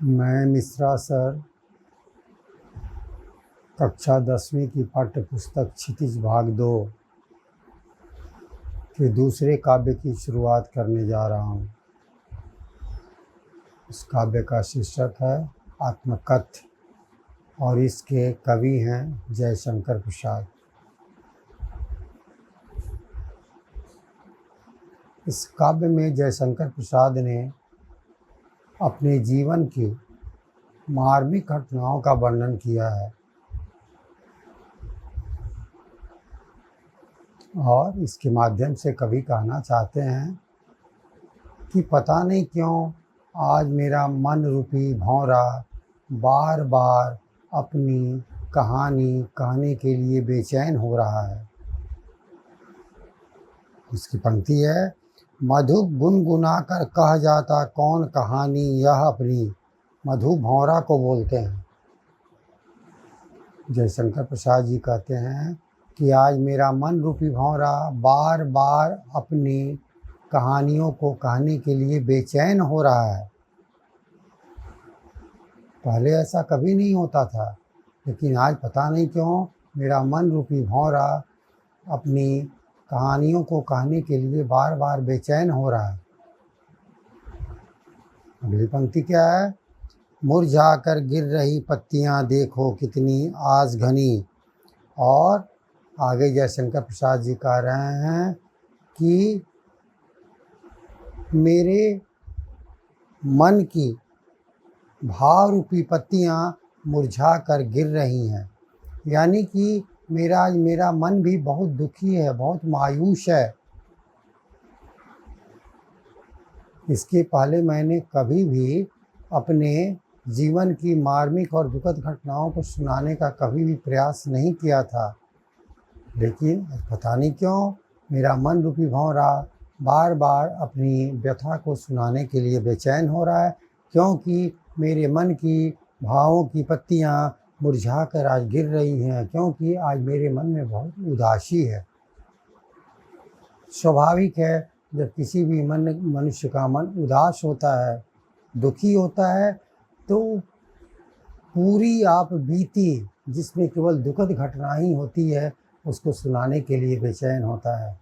मैं मिश्रा सर कक्षा 10वीं की पाठ्य पुस्तक क्षितिज भाग 2 के दूसरे काव्य की शुरुआत करने जा रहा हूँ। इस काव्य का शीर्षक है आत्मकथ्य और इसके कवि हैं जयशंकर प्रसाद। इस काव्य में जयशंकर प्रसाद ने अपने जीवन की मार्मिक घटनाओं का वर्णन किया है और इसके माध्यम से कवि कहना चाहते हैं कि पता नहीं क्यों आज मेरा मन रूपी भौंरा बार बार अपनी कहानी कहने के लिए बेचैन हो रहा है। उसकी पंक्ति है, मधु गुनगुना कर कह जाता कौन कहानी यह अपनी। मधु भौंरा को बोलते हैं। जयशंकर प्रसाद जी कहते हैं कि आज मेरा मन रूपी भौंरा बार बार अपनी कहानियों को कहने के लिए बेचैन हो रहा है। पहले ऐसा कभी नहीं होता था, लेकिन आज पता नहीं क्यों मेरा मन रूपी भौंरा अपनी कहानियों को कहने के लिए बार बार बेचैन हो रहा है। अगली पंक्ति क्या है, मुरझा कर गिर रही पत्तियां देखो कितनी आस घनी। और आगे जयशंकर प्रसाद जी कह रहे हैं कि मेरे मन की भाव रूपी पत्तियां मुरझा कर गिर रही हैं। यानी कि मेरा मन भी बहुत दुखी है, बहुत मायूस है। इसके पहले मैंने कभी भी अपने जीवन की मार्मिक और दुखद घटनाओं को सुनाने का कभी भी प्रयास नहीं किया था, लेकिन पता नहीं क्यों मेरा मन रूपी भौंरा बार बार अपनी व्यथा को सुनाने के लिए बेचैन हो रहा है, क्योंकि मेरे मन की भावों की पत्तियां मुरझा कर आज गिर रही हैं, क्योंकि आज मेरे मन में बहुत उदासी है। स्वाभाविक है, जब किसी भी मनुष्य का मन उदास होता है, दुखी होता है, तो पूरी आप बीती जिसमें केवल दुखद घटना ही होती है उसको सुनाने के लिए बेचैन होता है।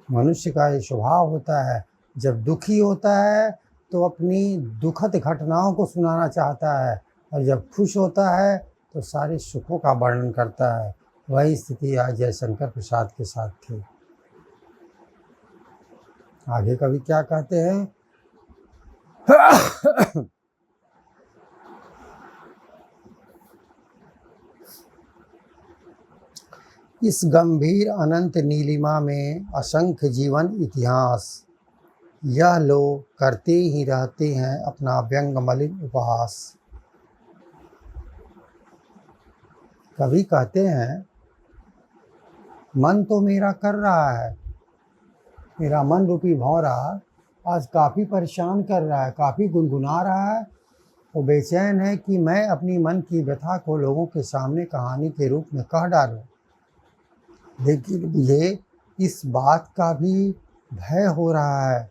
मनुष्य का ये स्वभाव होता है, जब दुखी होता है तो अपनी दुखद घटनाओं को सुनाना चाहता है, और जब खुश होता है तो सारे सुखों का वर्णन करता है। वही स्थिति आज जयशंकर प्रसाद के साथ थी। आगे कवि क्या कहते हैं, इस गंभीर अनंत नीलिमा में असंख्य जीवन इतिहास, यह लोग करते ही रहते हैं अपना व्यंग मलिन उपहास। कवि कहते हैं मन तो मेरा कर रहा है, मेरा मन रूपी भौंरा आज काफ़ी परेशान कर रहा है, काफ़ी गुनगुना रहा है। वो बेचैन है कि मैं अपनी मन की व्यथा को लोगों के सामने कहानी के रूप में कह डालूं, लेकिन मुझे इस बात का भी भय हो रहा है।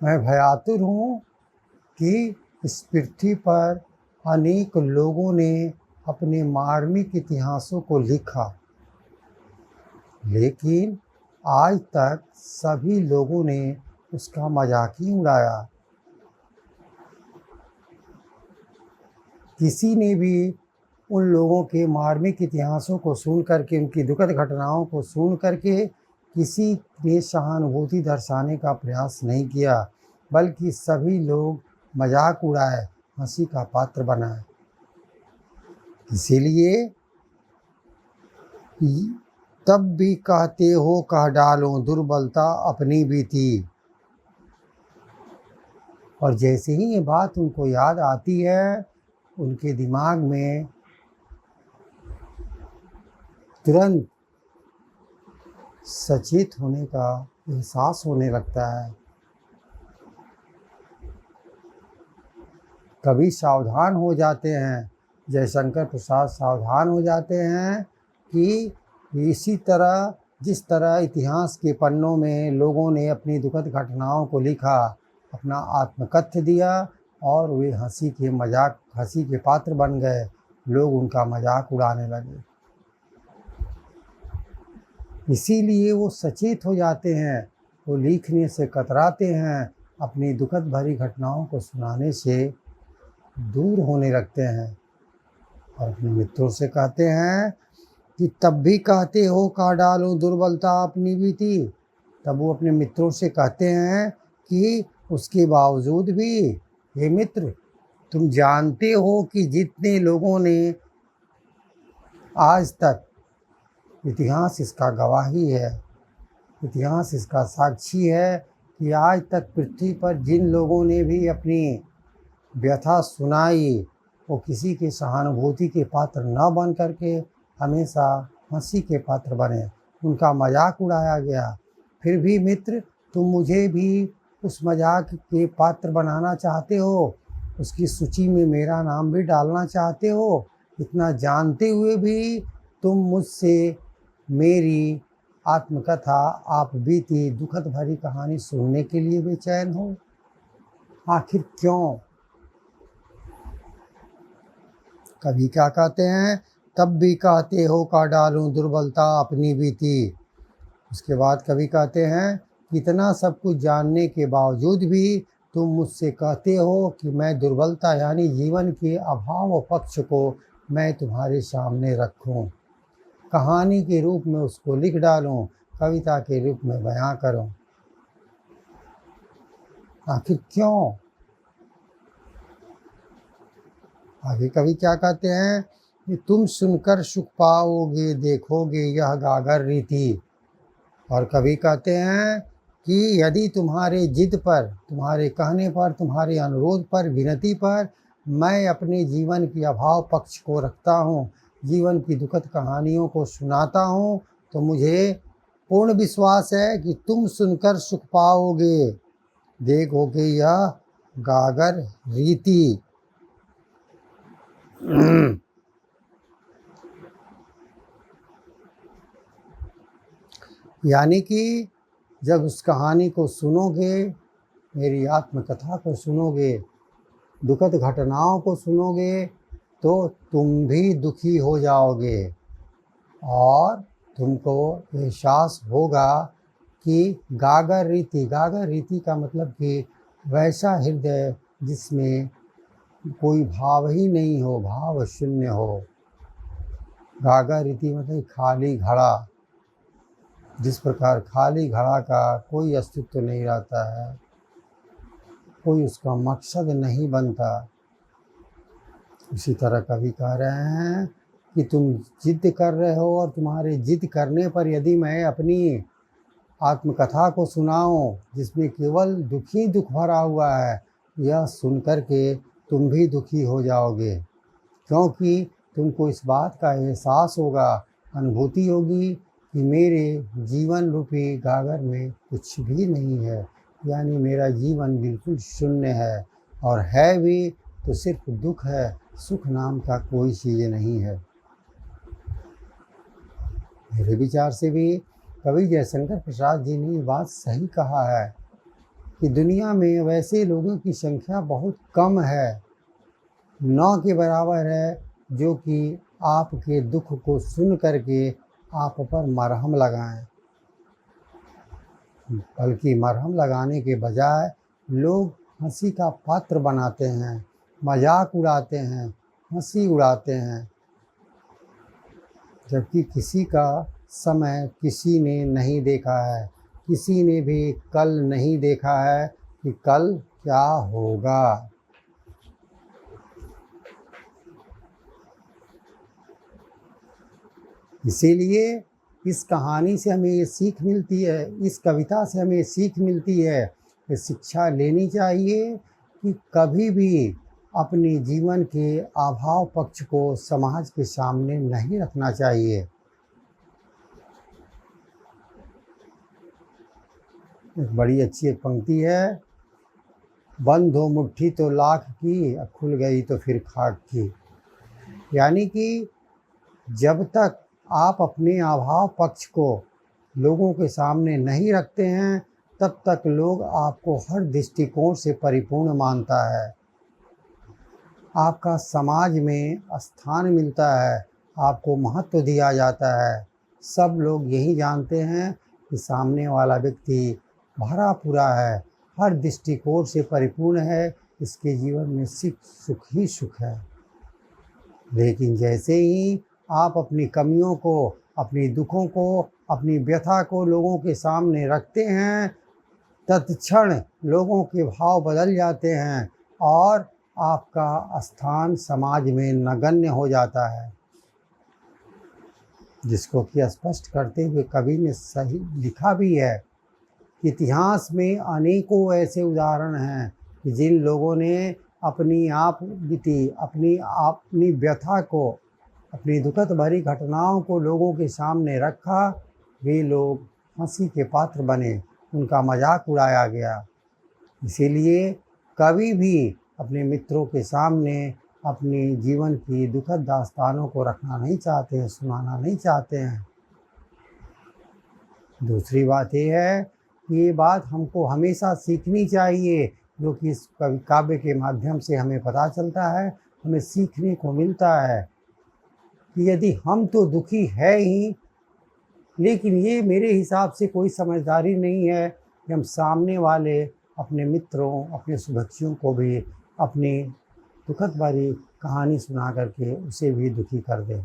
मैं भयातुर हूँ कि इस पृथ्वी पर अनेक लोगों ने अपने मार्मिक इतिहासों को लिखा, लेकिन आज तक सभी लोगों ने उसका मजाक ही उड़ाया। किसी ने भी उन लोगों के मार्मिक इतिहासों को सुन करके, उनकी दुखद घटनाओं को सुन करके किसी ने सहानुभूति दर्शाने का प्रयास नहीं किया, बल्कि सभी लोग मजाक उड़ाए, हंसी का पात्र बनाए। इसीलिए तब भी कहते हो कह डालो दुर्बलता अपनी भी थी। और जैसे ही ये बात उनको याद आती है, उनके दिमाग में तुरंत सचेत होने का एहसास होने लगता है। कभी सावधान हो जाते हैं, जयशंकर प्रसाद सावधान हो जाते हैं कि इसी तरह जिस तरह इतिहास के पन्नों में लोगों ने अपनी दुखद घटनाओं को लिखा, अपना आत्मकथ्य दिया और वे हंसी के पात्र बन गए। लोग उनका मजाक उड़ाने लगे। इसीलिए वो सचेत हो जाते हैं, वो लिखने से कतराते हैं, अपनी दुखद भरी घटनाओं को सुनाने से दूर होने लगते हैं और अपने मित्रों से कहते हैं कि तब भी कहते हो का डालूं दुर्बलता अपनी बीती। तब वो अपने मित्रों से कहते हैं कि उसके बावजूद भी, हे मित्र, तुम जानते हो कि जितने लोगों ने आज तक, इतिहास इसका गवाही है, इतिहास इसका साक्षी है कि आज तक पृथ्वी पर जिन लोगों ने भी अपनी व्यथा सुनाई वो किसी की सहानुभूति के पात्र न बन करके हमेशा हंसी के पात्र बने, उनका मजाक उड़ाया गया। फिर भी मित्र, तुम मुझे भी उस मजाक के पात्र बनाना चाहते हो, उसकी सूची में मेरा नाम भी डालना चाहते हो। इतना जानते हुए भी तुम मुझसे मेरी आत्मकथा, आप बीती दुखद भरी कहानी सुनने के लिए बेचैन हो। आखिर क्यों? कभी क्या कहते हैं, तब भी कहते हो का डालूं दुर्बलता अपनी बीती। उसके बाद कभी कहते हैं, इतना सब कुछ जानने के बावजूद भी तुम मुझसे कहते हो कि मैं दुर्बलता यानी जीवन के अभाव पक्ष को मैं तुम्हारे सामने रखूं, कहानी के रूप में उसको लिख डालूं, कविता के रूप में बयां करूं। आखिर क्यों? आगे कवि क्या कहते हैं कि तुम सुनकर सुख पाओगे, देखोगे यह गागर रीति। और कवि कहते हैं कि यदि तुम्हारे जिद पर, तुम्हारे कहने पर, तुम्हारे अनुरोध पर, विनती पर मैं अपने जीवन की अभाव पक्ष को रखता हूँ, जीवन की दुखद कहानियों को सुनाता हूँ, तो मुझे पूर्ण विश्वास है कि तुम सुनकर सुख पाओगे, देखोगे यह गागर रीति। यानी कि जब उस कहानी को सुनोगे, मेरी आत्मकथा को सुनोगे, दुखद घटनाओं को सुनोगे, तो तुम भी दुखी हो जाओगे और तुमको एहसास होगा कि गागर रीति का मतलब कि वैसा हृदय जिसमें कोई भाव ही नहीं हो, भाव शून्य हो। गागर रीति मतलब खाली घड़ा, जिस प्रकार खाली घड़ा का कोई अस्तित्व नहीं रहता है, कोई उसका मकसद नहीं बनता, उसी तरह कवि कह रहे हैं कि तुम जिद कर रहे हो और तुम्हारे जिद करने पर यदि मैं अपनी आत्मकथा को सुनाऊं जिसमें केवल दुखी दुख भरा हुआ है, यह सुन कर के तुम भी दुखी हो जाओगे, क्योंकि तुमको इस बात का एहसास होगा, अनुभूति होगी कि मेरे जीवन रूपी गागर में कुछ भी नहीं है, यानी मेरा जीवन बिल्कुल शून्य है, और है भी तो सिर्फ दुख है, सुख नाम का कोई चीज़ नहीं है। मेरे विचार से भी कवि जयशंकर प्रसाद जी ने ये बात सही कहा है कि दुनिया में वैसे लोगों की संख्या बहुत कम है, 9 के बराबर है, जो कि आपके दुख को सुन करके आप पर मरहम लगाएं, बल्कि मरहम लगाने के बजाय लोग हंसी का पात्र बनाते हैं, मजाक उड़ाते हैं, हंसी उड़ाते हैं, जबकि किसी का समय किसी ने नहीं देखा है, किसी ने भी कल नहीं देखा है कि कल क्या होगा। इसीलिए इस कहानी से हमें ये सीख मिलती है, इस कविता से हमें सीख मिलती है कि शिक्षा लेनी चाहिए कि कभी भी अपने जीवन के अभाव पक्ष को समाज के सामने नहीं रखना चाहिए। एक बड़ी अच्छी एक पंक्ति है, बंद हो मुट्ठी तो लाख की, खुल गई तो फिर खाक की। यानी कि जब तक आप अपने अभाव पक्ष को लोगों के सामने नहीं रखते हैं, तब तक लोग आपको हर दृष्टिकोण से परिपूर्ण मानता है। आपका समाज में स्थान मिलता है, आपको महत्व दिया जाता है। सब लोग यही जानते हैं कि सामने वाला व्यक्ति भरा पूरा है, हर दृष्टिकोण से परिपूर्ण है, इसके जीवन में सुख ही सुख है। लेकिन जैसे ही आप अपनी कमियों को, अपनी दुखों को, अपनी व्यथा को लोगों के सामने रखते हैं, तत्क्षण लोगों के भाव बदल जाते हैं और आपका स्थान समाज में नगण्य हो जाता है। जिसको कि स्पष्ट करते हुए कवि ने सही लिखा भी है। इतिहास में अनेकों ऐसे उदाहरण हैं कि जिन लोगों ने अपनी व्यथा को, अपनी दुखद भरी घटनाओं को लोगों के सामने रखा, वे लोग हंसी के पात्र बने, उनका मजाक उड़ाया गया। इसीलिए कवि भी अपने मित्रों के सामने अपने जीवन की दुखद दास्तानों को रखना नहीं चाहते हैं, सुनाना नहीं चाहते हैं। दूसरी बात ये है कि ये बात हमको हमेशा सीखनी चाहिए, जो कि इस काव्य के माध्यम से हमें पता चलता है, हमें सीखने को मिलता है कि यदि हम तो दुखी है ही, लेकिन ये मेरे हिसाब से कोई समझदारी नहीं है कि हम सामने वाले अपने मित्रों, अपने शुभेच्छुओं को भी अपनी दुखद भरी कहानी सुना करके उसे भी दुखी कर दें,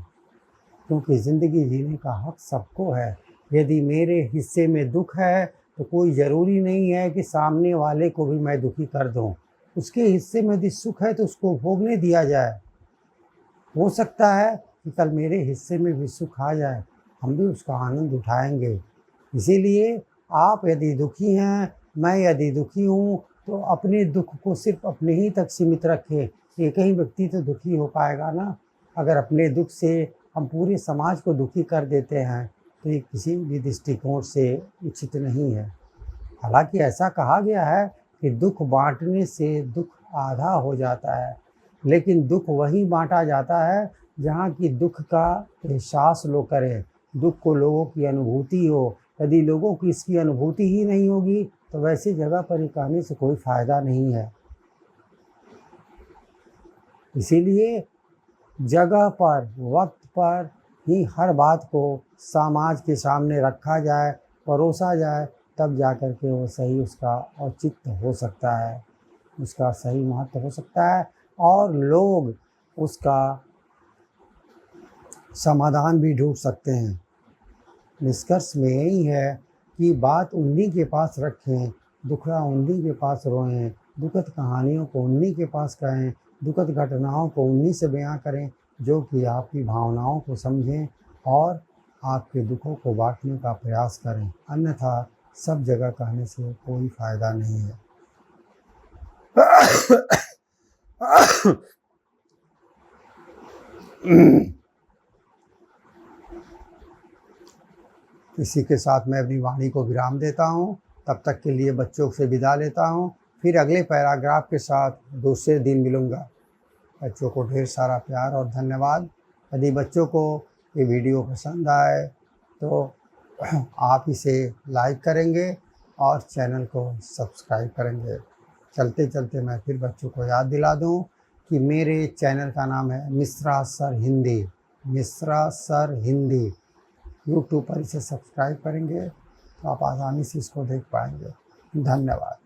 क्योंकि ज़िंदगी जीने का हक सबको है। यदि मेरे हिस्से में दुख है तो कोई ज़रूरी नहीं है कि सामने वाले को भी मैं दुखी कर दूं। उसके हिस्से में यदि सुख है तो उसको भोगने दिया जाए। हो सकता है कि कल मेरे हिस्से में भी सुख आ जाए, हम भी उसका आनंद उठाएंगे। इसीलिए आप यदि दुखी हैं, मैं यदि दुखी हूँ, तो अपने दुख को सिर्फ अपने ही तक सीमित रखें। एक ही व्यक्ति तो दुखी हो पाएगा ना। अगर अपने दुख से हम पूरे समाज को दुखी कर देते हैं तो ये किसी भी दृष्टिकोण से उचित नहीं है। हालांकि ऐसा कहा गया है कि दुख बांटने से दुख आधा हो जाता है, लेकिन दुख वहीं बांटा जाता है जहाँ की दुख का एहसास लोग करें, दुख को लोगों की अनुभूति हो। यदि लोगों की इसकी अनुभूति ही नहीं होगी तो वैसी जगह पर ही कहने से कोई फ़ायदा नहीं है। इसीलिए जगह पर, वक्त पर ही हर बात को समाज के सामने रखा जाए, परोसा जाए, तब जा कर के वो सही उसका औचित्य हो सकता है, उसका सही महत्व हो सकता है और लोग उसका समाधान भी ढूंढ सकते हैं। निष्कर्ष में यही है कि बात उन्हीं के पास रखें, दुखड़ा उन्हीं के पास रोएं, दुखद कहानियों को उन्हीं के पास कहें, दुखद घटनाओं को उन्हीं से बयां करें जो कि आपकी भावनाओं को समझें और आपके दुखों को बांटने का प्रयास करें। अन्यथा सब जगह कहने से कोई फ़ायदा नहीं है। इसी के साथ मैं अपनी वाणी को विराम देता हूँ। तब तक के लिए बच्चों से विदा लेता हूँ। फिर अगले पैराग्राफ के साथ दूसरे दिन मिलूँगा। बच्चों को ढेर सारा प्यार और धन्यवाद। यदि बच्चों को ये वीडियो पसंद आए तो आप इसे लाइक करेंगे और चैनल को सब्सक्राइब करेंगे। चलते चलते मैं फिर बच्चों को याद दिला दूं कि मेरे चैनल का नाम है Mishra sir Hindi. Mishra sir Hindi YouTube पर इसे सब्सक्राइब करेंगे तो आप आसानी से इसको देख पाएंगे। धन्यवाद।